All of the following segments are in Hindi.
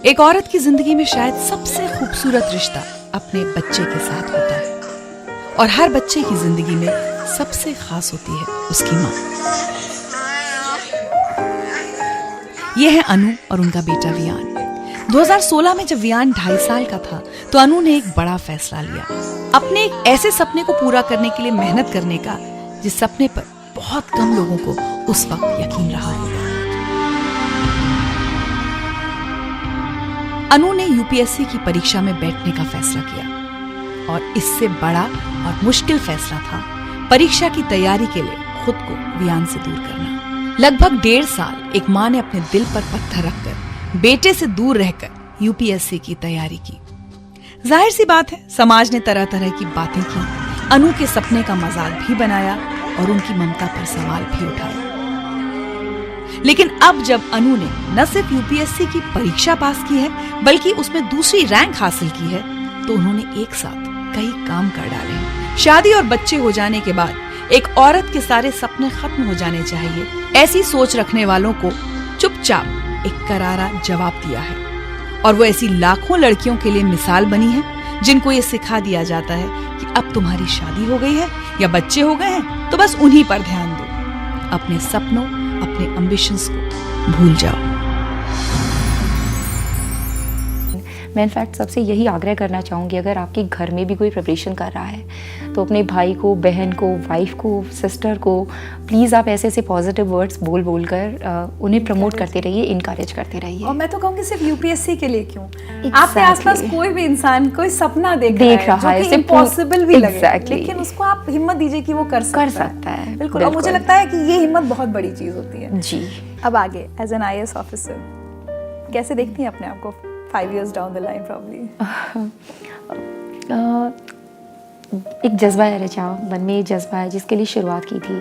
एक औरत की जिंदगी में शायद सबसे खूबसूरत रिश्ता अपने बच्चे के साथ होता है और हर बच्चे की जिंदगी में सबसे खास होती है उसकी माँ। यह है अनु और उनका बेटा वियान। 2016 में जब वियान 2.5 साल का था तो अनु ने एक बड़ा फैसला लिया, अपने एक ऐसे सपने को पूरा करने के लिए मेहनत करने का जिस सपने पर बहुत कम लोगों को उस वक्त यकीन रहा होगा। अनु ने यूपीएससी की परीक्षा में बैठने का फैसला किया और इससे बड़ा और मुश्किल फैसला था परीक्षा की तैयारी के लिए खुद को वियान से दूर करना। लगभग 1.5 साल एक माँ ने अपने दिल पर पत्थर रखकर बेटे से दूर रहकर यूपीएससी की तैयारी की। जाहिर सी बात है, समाज ने तरह तरह की बातें की, अनु के सपने का मजाक भी बनाया और उनकी ममता पर सवाल भी उठाया। लेकिन अब जब अनु ने न सिर्फ यूपीएससी की परीक्षा पास की है बल्कि उसमें दूसरी रैंक हासिल की है तो उन्होंने एक साथ कई काम कर डाले हैं। शादी और बच्चे हो जाने के बाद एक औरत के सारे सपने खत्म हो जाने चाहिए, ऐसी सोच रखने वालों को चुपचाप एक करारा जवाब दिया है और वो ऐसी लाखों लड़कियों के लिए मिसाल बनी है जिनको ये सिखा दिया जाता है कि अब तुम्हारी शादी हो गई है या बच्चे हो गए हैं तो बस उन्हीं पर ध्यान दो, अपने सपनों अपने एम्बिशंस को भूल जाओ। मैं इनफैक्ट सबसे यही आग्रह करना चाहूँगी, अगर आपके घर में भी कोई प्रिपरेशन कर रहा है तो अपने भाई को, बहन को, वाइफ को, सिस्टर को प्लीज़ आप ऐसे ऐसे पॉजिटिव वर्ड्स बोल कर उन्हें प्रमोट करते रहिए, इनकरेज करते रहिए। और मैं तो कहूँगी सिर्फ यूपीएससी के लिए क्यों, आपके आसपास कोई भी इंसान कोई सपना देख रहा है जो कि इम्पॉसिबल भी लगे, लेकिन उसको आप हिम्मत दीजिए कि वो कर सकता है। बिल्कुल। और मुझे लगता है कि ये हिम्मत बहुत बड़ी चीज़ होती है जी। अब आगे एज एन आईएएस ऑफिसर कैसे देखती हैं अपने आप को 5 years down the line probably? एक जज्बा है रचा, मन में एक जज्बा है जिसके लिए शुरुआत की थी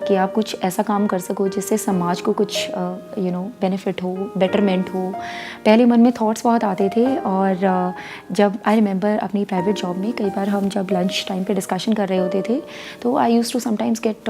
कि आप कुछ ऐसा काम कर सको जिससे समाज को कुछ बेनिफिट हो, बेटरमेंट हो। पहले मन में थॉट्स बहुत आते थे और जब आई रिमेंबर अपनी प्राइवेट जॉब में कई बार हम जब लंच टाइम पे डिस्कशन कर रहे होते थे तो I used to sometimes get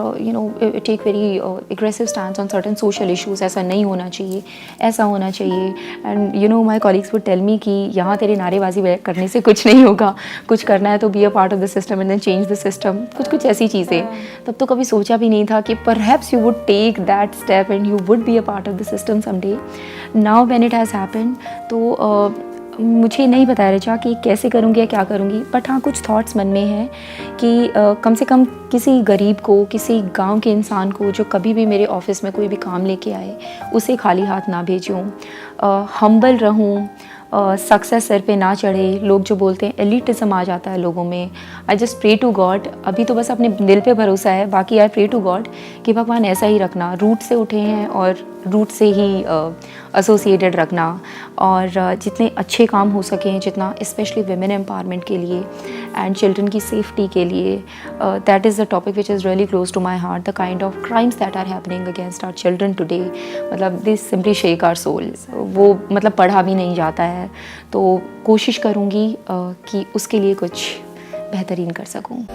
take very aggressive stand on certain social issues. ऐसा नहीं होना चाहिए, ऐसा होना चाहिए। And my colleagues would tell me कि यहाँ तेरे नारेबाजी करने से कुछ नहीं होगा, कुछ करना है तो be a part of the system and then change the system, कुछ ऐसी चीज़ें। तब तो कभी सोचा भी नहीं था कि perhaps you would take that step and you would be a part of the system someday. Now when it has happened, तो मुझे नहीं बताया रचा कि कैसे करूँगी या क्या करूँगी, बट हाँ कुछ थॉट्स मन में हैं कि कम से कम किसी गरीब को, किसी गांव के इंसान को जो कभी भी मेरे ऑफिस में कोई भी काम लेके आए उसे खाली हाथ ना भेजूँ, हम्बल रहूँ, सक्सेस सर पे ना चढ़े। लोग जो बोलते हैं एलिटिज्म आ जाता है लोगों में, I just pray to God, अभी तो बस अपने दिल पे भरोसा है, बाकी आई प्रे टू गॉड कि भगवान ऐसा ही रखना, रूट से उठे हैं और रूट से ही एसोसिएटेड रखना और जितने अच्छे काम हो सकें, जितना स्पेशली वुमेन एम्पावरमेंट के लिए एंड चिल्ड्रन की सेफ्टी के लिए, that is the topic which is really close to my heart. The kind of crimes that are happening against our children today, मतलब this simply shake our soul. वो मतलब पढ़ा भी नहीं जाता है, तो कोशिश करूँगी कि उसके लिए कुछ बेहतरीन कर सकूँ।